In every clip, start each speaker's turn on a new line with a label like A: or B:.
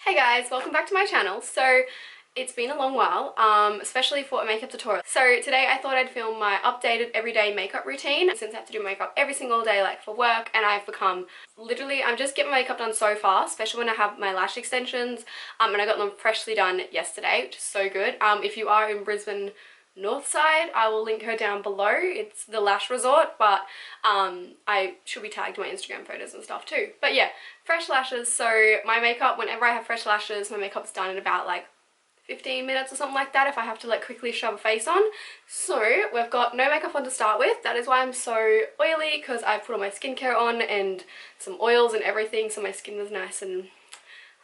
A: Hey guys, welcome back to my channel. So it's been a long while, especially for a makeup tutorial. So today I thought I'd film my updated everyday makeup routine since I have to do makeup every single day like for work, and I've become literally, I'm just getting my makeup done so fast, especially when I have my lash extensions, and I got them freshly done yesterday, which is so good. If you are in Brisbane North side, I will link her down below. It's the Lash Resort, but I should be tagged my Instagram photos and stuff too. But yeah, fresh lashes. So my makeup, whenever I have fresh lashes, my makeup's done in about like 15 minutes or something like that if I have to like quickly shove a face on. So we've got no makeup on to start with. That is why I'm so oily, because I've put all my skincare on and some oils and everything, so my skin was nice and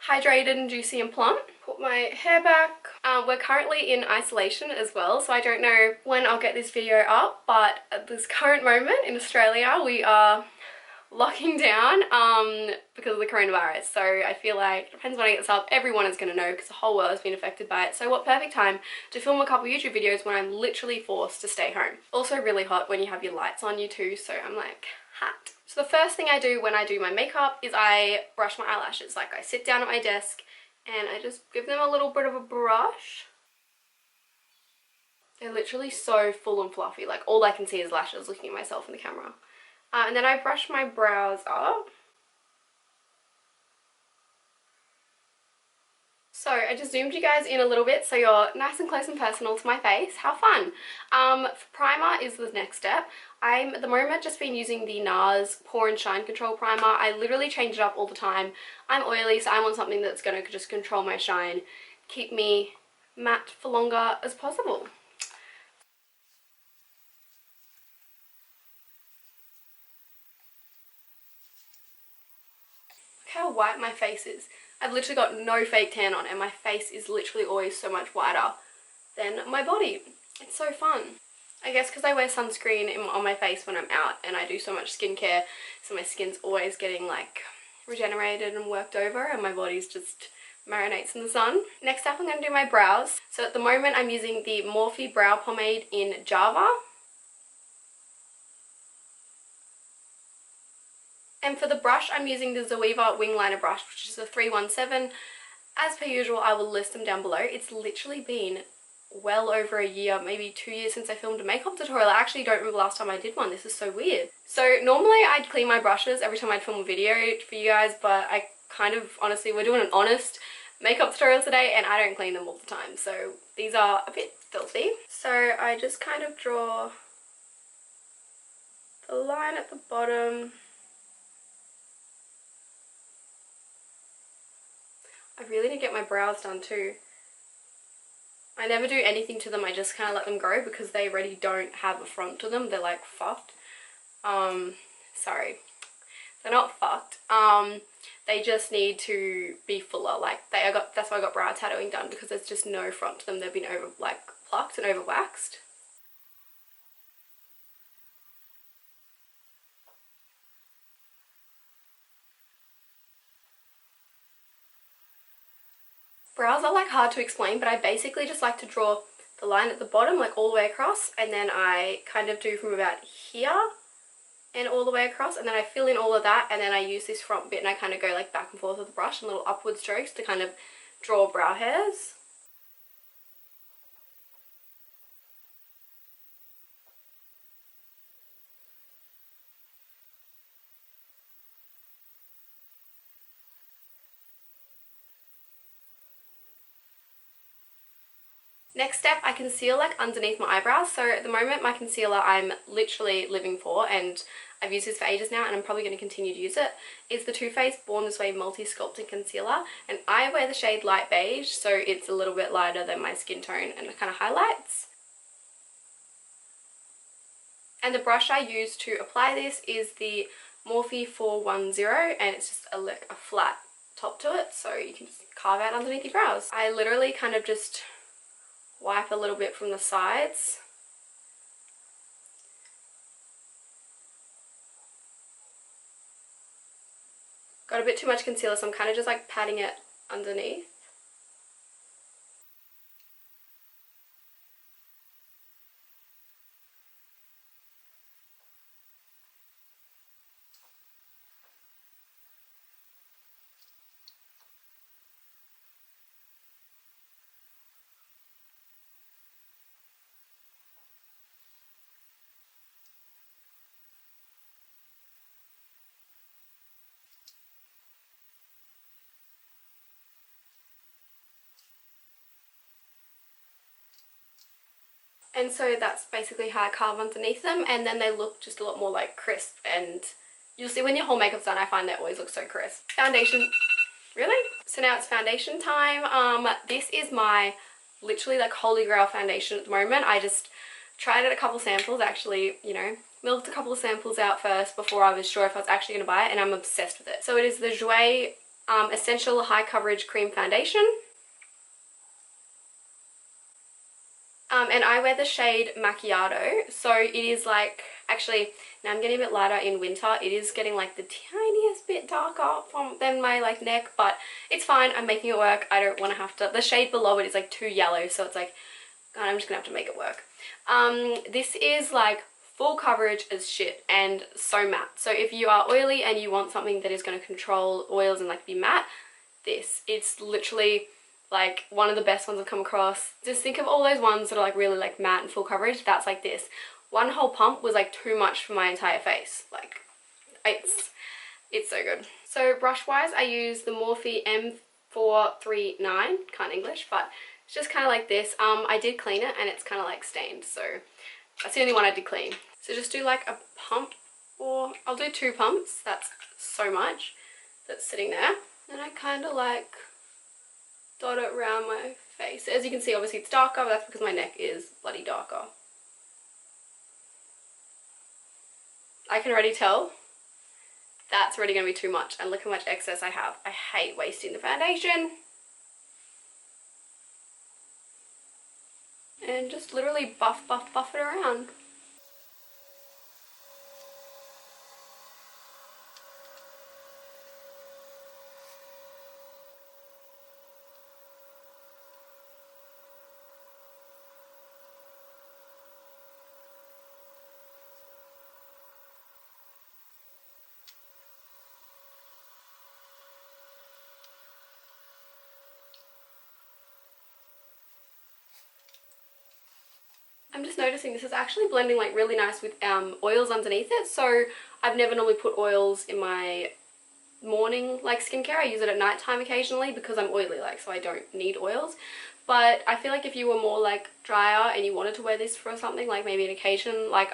A: hydrated and juicy and plump. Put my hair back. We're currently in isolation as well, so I don't know when I'll get this video up, but at this current moment in Australia we are locking down because of the coronavirus. So I feel like, it depends when I get this up, everyone is going to know because the whole world has been affected by it. So what perfect time to film a couple YouTube videos when I'm literally forced to stay home. Also really hot when you have your lights on you too, so I'm like hot. So the first thing I do when I do my makeup is I brush my eyelashes. Like I sit down at my desk and I just give them a little bit of a brush. They're literally so full and fluffy, like all I can see is lashes looking at myself in the camera. And then I brush my brows up. So I just zoomed you guys in a little bit so you're nice and close and personal to my face. How fun. Primer is the next step. I'm at the moment just been using the Nars Pore and Shine Control Primer. I literally change it up all the time. I'm oily, so I want something that's going to just control my shine, keep me matte for longer as possible. How white my face is. I've literally got no fake tan on and my face is literally always so much whiter than my body. It's so fun. I guess because I wear sunscreen on my face when I'm out and I do so much skincare, so my skin's always getting like regenerated and worked over and my body's just marinates in the sun. Next up I'm going to do my brows. So at the moment I'm using the Morphe Brow Pomade in Java. And for the brush, I'm using the Zoeva wing liner brush, which is the 317. As per usual, I will list them down below. It's literally been well over a year, maybe 2 years since I filmed a makeup tutorial. I actually don't remember the last time I did one. This is so weird. So normally I'd clean my brushes every time I'd film a video for you guys, but I kind of, honestly, we're doing an honest makeup tutorial today and I don't clean them all the time. So these are a bit filthy. So I just kind of draw the line at the bottom. I really need to get my brows done too. I never do anything to them, I just kind of let them grow because they already don't have a front to them. They're like fucked. Sorry. They're not fucked. They just need to be fuller. Like that's why I got brow tattooing done, because there's just no front to them. They've been over like plucked and over waxed. Brows are like hard to explain, but I basically just like to draw the line at the bottom like all the way across, and then I kind of do from about here and all the way across, and then I fill in all of that, and then I use this front bit and I kind of go like back and forth with the brush and little upward strokes to kind of draw brow hairs. Next step, I conceal like underneath my eyebrows. So at the moment my concealer I'm literally living for, and I've used this for ages now and I'm probably going to continue to use it, is the Too Faced Born This Way Multi Sculpting Concealer, and I wear the shade Light Beige, so it's a little bit lighter than my skin tone and it kind of highlights. And the brush I use to apply this is the Morphe 410, and it's just a flat top to it, so you can just carve out underneath your brows. I literally kind of just wipe a little bit from the sides. Got a bit too much concealer, so I'm kind of just like patting it underneath. And so that's basically how I carve underneath them, and then they look just a lot more like crisp, and you'll see when your whole makeup's done, I find they always look so crisp. Foundation. Really? So now it's foundation time. This is my literally like holy grail foundation at the moment. I just tried it a couple samples, actually, you know, milked a couple of samples out first before I was sure if I was actually going to buy it, and I'm obsessed with it. So it is the Jouer Essential High Coverage Cream Foundation. And I wear the shade Macchiato, so it is like, actually, now I'm getting a bit lighter in winter. It is getting like the tiniest bit darker than my like neck, but it's fine. I'm making it work. I don't want to have to, the shade below it is like too yellow, so it's like, God, I'm just gonna have to make it work. This is like full coverage as shit and so matte. So if you are oily and you want something that is going to control oils and like be matte, it's literally like one of the best ones I've come across. Just think of all those ones that are like really like matte and full coverage. That's like this. One whole pump was like too much for my entire face. Like it's so good. So brush wise, I use the Morphe M439, can't English, but it's just kind of like this. I did clean it and it's kind of like stained, so that's the only one I did clean. So just do like a pump, or I'll do 2 pumps. That's so much that's sitting there. And I kind of like dot it around my face. As you can see, obviously it's darker, but that's because my neck is bloody darker. I can already tell that's already going to be too much, and look how much excess I have. I hate wasting the foundation. And just literally buff it around. I'm just noticing this is actually blending like really nice with oils underneath it. So I've never normally put oils in my morning like skincare. I use it at night time occasionally because I'm oily, like, so I don't need oils. But I feel like if you were more like drier and you wanted to wear this for something like maybe an occasion, like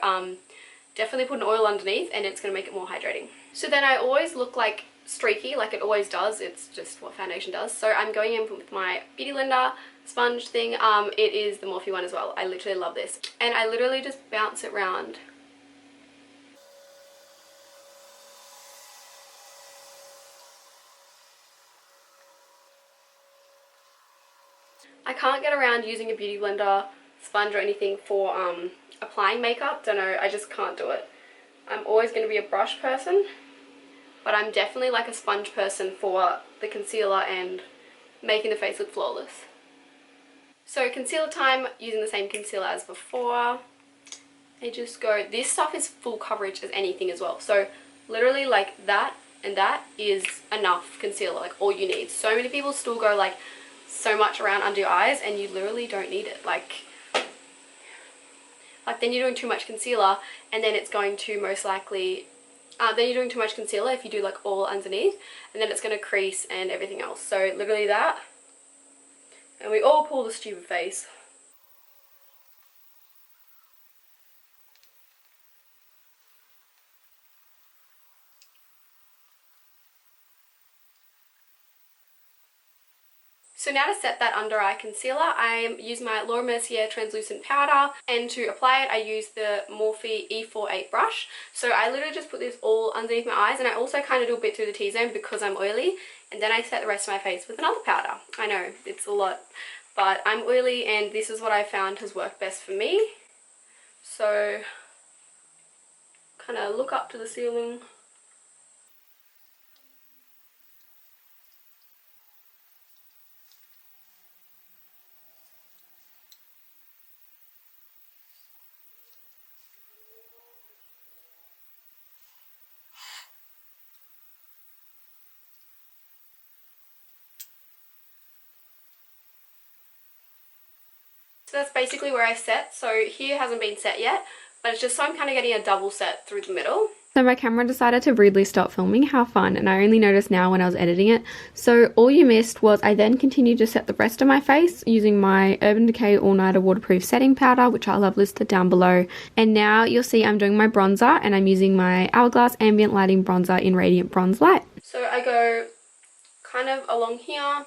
A: definitely put an oil underneath and it's going to make it more hydrating. So then I always look like streaky, like it always does. It's just what foundation does. So I'm going in with my Beauty Blender sponge thing. It is the Morphe one as well. I literally love this. And I literally just bounce it around. I can't get around using a Beauty Blender sponge or anything for applying makeup. Don't know, I just can't do it. I'm always going to be a brush person, but I'm definitely like a sponge person for the concealer and making the face look flawless. So concealer time, using the same concealer as before. I just go, this stuff is full coverage as anything as well. So literally like that and that is enough concealer, like all you need. So many people still go like so much around under your eyes and you literally don't need it. Like then you're doing too much concealer, and then it's going to most likely, then you're doing too much concealer if you do like all underneath, and then it's going to crease and everything else. So literally that, and we all pull the stupid face. So now to set that under eye concealer, I use my Laura Mercier translucent powder, and to apply it I use the Morphe E48 brush. So I literally just put this all underneath my eyes, and I also kind of do a bit through the T-zone because I'm oily, and then I set the rest of my face with another powder. I know, it's a lot, but I'm oily and this is what I found has worked best for me. So kind of look up to the ceiling. So that's basically where I set. So here hasn't been set yet, but it's just so I'm kind of getting a double set through the middle. So my camera decided to rudely stop filming. How fun. And I only noticed now when I was editing it. So all you missed was I then continued to set the rest of my face using my Urban Decay All Nighter Waterproof Setting Powder, which I'll have listed down below. And now you'll see I'm doing my bronzer, and I'm using my Hourglass Ambient Lighting Bronzer in Radiant Bronze Light. So I go kind of along here,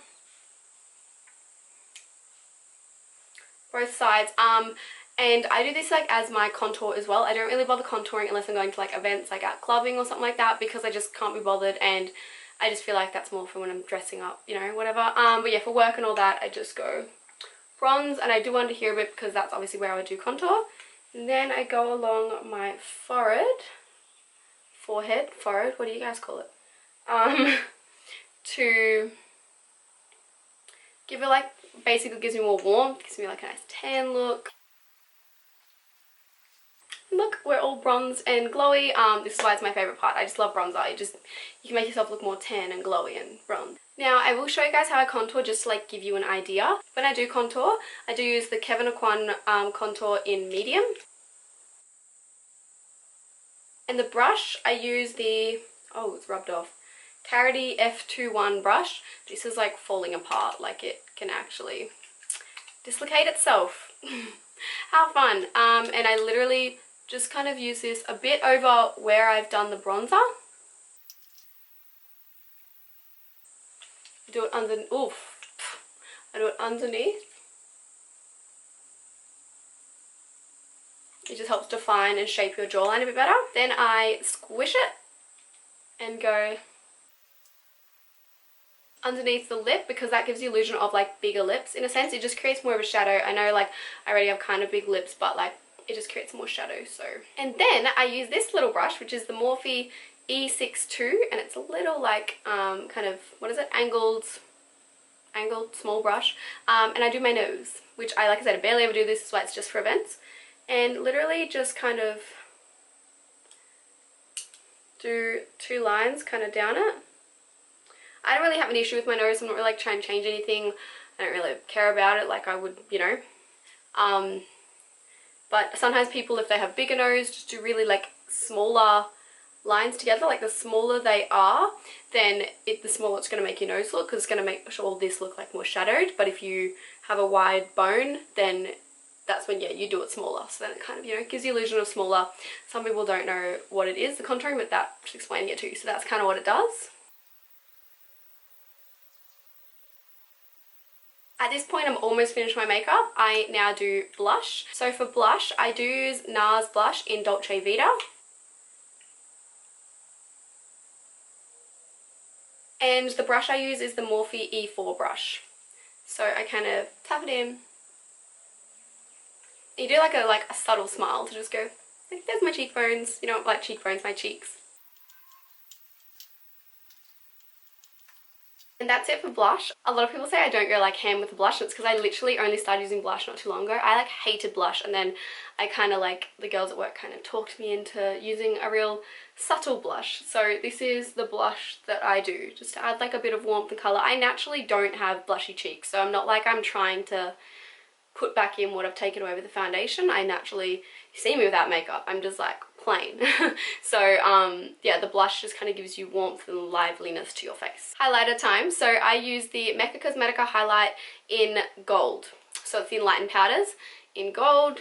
A: both sides. And I do this like as my contour as well. I don't really bother contouring unless I'm going to like events like out clubbing or something like that, because I just can't be bothered, and I just feel like that's more for when I'm dressing up, you know, whatever. But yeah, for work and all that, I just go bronze, and I do under here a bit because that's obviously where I would do contour. And then I go along my forehead, what do you guys call it? To give it like, basically gives me more warmth, gives me like a nice tan look. Look, we're all bronzed and glowy. This is why it's my favourite part. I just love bronzer. You can make yourself look more tan and glowy and bronzed. Now, I will show you guys how I contour just to like give you an idea. When I do contour, I do use the Kevyn Aucoin contour in medium. And the brush, I use the, oh, it's rubbed off, Carity F21 brush. This is like falling apart, like it can actually dislocate itself. How fun. And I literally just kind of use this a bit over where I've done the bronzer. Do it under, oof. I do it underneath. It just helps define and shape your jawline a bit better. Then I squish it and go underneath the lip, because that gives the illusion of like bigger lips in a sense. It just creates more of a shadow. I know like I already have kind of big lips, but like it just creates more shadow. So, and then I use this little brush, which is the Morphe E62, and it's a little like kind of, what is it, angled small brush, and I do my nose, which I, like I said, I barely ever do this, is why it's just for events. And literally just kind of do 2 lines kind of down it. I don't really have an issue with my nose. I'm not really like trying to change anything. I don't really care about it like I would, you know. But sometimes people, if they have bigger nose, just do really like smaller lines together. Like the smaller they are, then the smaller it's going to make your nose look, because it's going to make sure all this look like more shadowed. But if you have a wide bone, then that's when, yeah, you do it smaller. So then it kind of, you know, gives the illusion of smaller. Some people don't know what it is, the contouring, but that's explaining it to you. So that's kind of what it does. At this point, I'm almost finished my makeup. I now do blush. So for blush, I do use Nars blush in Dolce Vita. And the brush I use is the Morphe E4 brush. So I kind of tap it in. You do like a subtle smile to just go, like, there's my cheekbones. You know, like cheekbones, my cheeks. And that's it for blush. A lot of people say I don't go like ham with the blush. It's because I literally only started using blush not too long ago. I like hated blush, and then I kind of like, the girls at work kind of talked me into using a real subtle blush. So this is the blush that I do, just to add like a bit of warmth and colour. I naturally don't have blushy cheeks, so I'm not like I'm trying to put back in what I've taken away with the foundation. I naturally, you see me without makeup, I'm just like plain. So yeah, the blush just kind of gives you warmth and liveliness to your face. Highlighter time. So I use the Mecca Cosmetica highlight in gold. So it's the Enlightened powders in gold.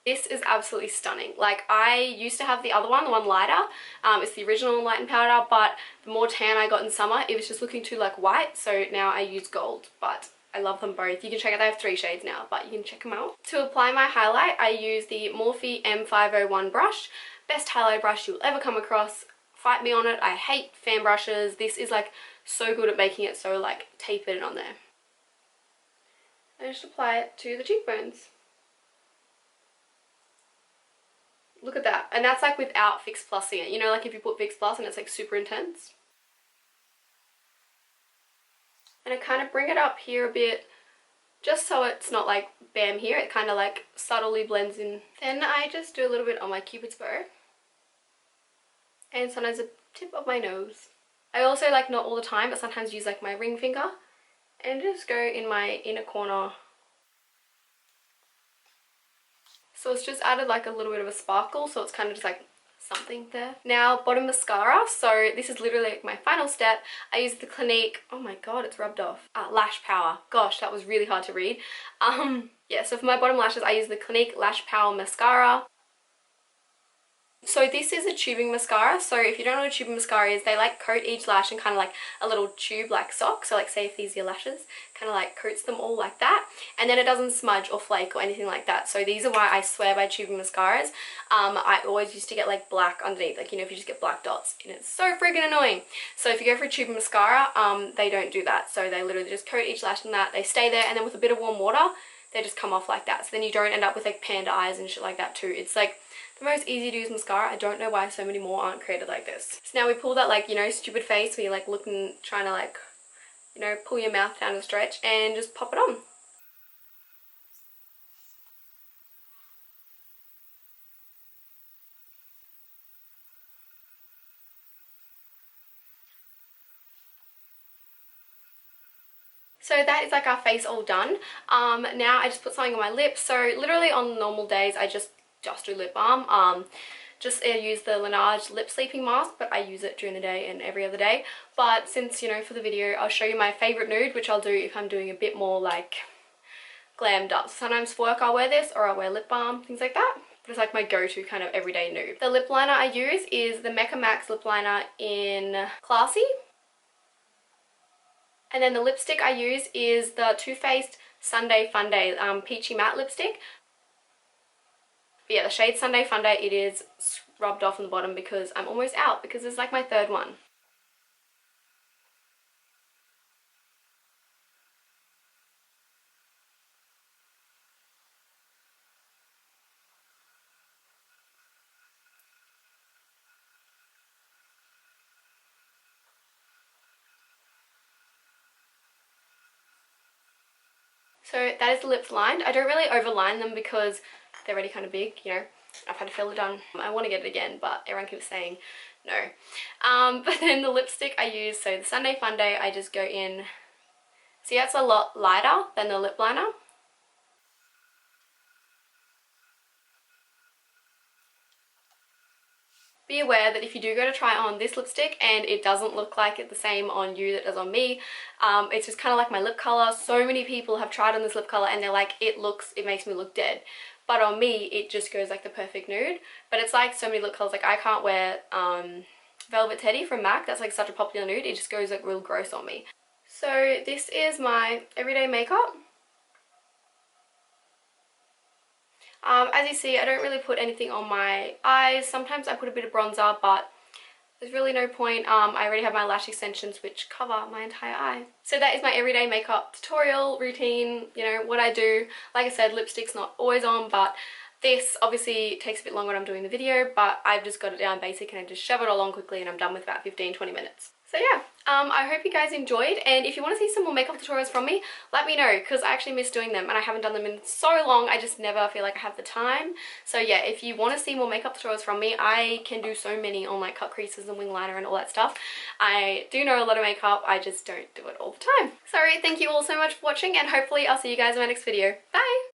A: This is absolutely stunning. Like, I used to have the other one, the one lighter. It's the original Enlightened powder, but the more tan I got in summer, it was just looking too like white. So now I use gold, but I love them both. You can check out, they have 3 shades now, but you can check them out. To apply my highlight, I use the Morphe M501 brush. Best highlight brush you'll ever come across. Fight me on it. I hate fan brushes. This is like so good at making it so like tapered on there. I just apply it to the cheekbones. Look at that. And that's like without Fix Plus in it. You know, like if you put Fix Plus and it's like super intense. And I kind of bring it up here a bit, just so it's not like bam here. It kind of like subtly blends in. Then I just do a little bit on my Cupid's bow. And sometimes the tip of my nose. I also, like, not all the time, but sometimes use like my ring finger. And just go in my inner corner. So it's just added like a little bit of a sparkle, so it's kind of just like something there. Now bottom mascara, so this is literally like my final step. I use the Clinique, oh my god, it's rubbed off, Lash Power. Gosh, that was really hard to read. Yeah, so for my bottom lashes I use the Clinique Lash Power mascara. So this is a tubing mascara, so if you don't know what a tubing mascara is, they like coat each lash in kind of like a little tube like sock. So like say if these are your lashes, kind of like coats them all like that, and then it doesn't smudge or flake or anything like that. So these are why I swear by tubing mascaras. I always used to get like black underneath, like, you know, if you just get black dots, and it's so freaking annoying. So if you go for a tubing mascara, they don't do that. So they literally just coat each lash in that, they stay there, and then with a bit of warm water they just come off like that. So then you don't end up with like panda eyes and shit like that too. It's like the most easy to use mascara. I don't know why so many more aren't created like this. So now we pull that, like, you know, stupid face where you're like looking, trying to like, you know, pull your mouth down and stretch, and just pop it on. So that is like our face all done. Now I just put something on my lips. So literally on normal days I just do lip balm. Just use the Nars lip sleeping mask, but I use it during the day and every other day. But since, you know, for the video I'll show you my favourite nude, which I'll do if I'm doing a bit more like glammed up. Sometimes for work I'll wear this, or I'll wear lip balm, things like that. But it's like my go-to kind of everyday nude. The lip liner I use is the Mecca lip liner in Classy. And then the lipstick I use is the Too Faced Sunday Funday Peachy matte lipstick. But yeah, the shade Sunday Funday, it is rubbed off on the bottom because I'm almost out, because it's like my third one. So that is the lips lined. I don't really overline them because they're already kind of big, you know. I've had a filler done. I want to get it again, but everyone keeps saying no. But then the lipstick I use, so the Sunday Funday, I just go in. See, that's a lot lighter than the lip liner. Be aware that if you do go to try on this lipstick and it doesn't look like it the same on you that it does on me, it's just kind of like my lip color. So many people have tried on this lip color and they're like, it makes me look dead. But on me, it just goes like the perfect nude. But it's like so many lip colors, like I can't wear Velvet Teddy from MAC. That's like such a popular nude. It just goes like real gross on me. So this is my everyday makeup. As you see, I don't really put anything on my eyes. Sometimes I put a bit of bronzer, but there's really no point. I already have my lash extensions which cover my entire eye. So that is my everyday makeup tutorial routine, you know, what I do. Like I said, lipstick's not always on, but this obviously takes a bit longer when I'm doing the video, but I've just got it down basic and I just shove it all on quickly and I'm done with about 15-20 minutes. So yeah, I hope you guys enjoyed, and if you want to see some more makeup tutorials from me, let me know, because I actually miss doing them and I haven't done them in so long. I just never feel like I have the time. So yeah, if you want to see more makeup tutorials from me, I can do so many on like cut creases and wing liner and all that stuff. I do know a lot of makeup, I just don't do it all the time. So thank you all so much for watching, and hopefully I'll see you guys in my next video. Bye!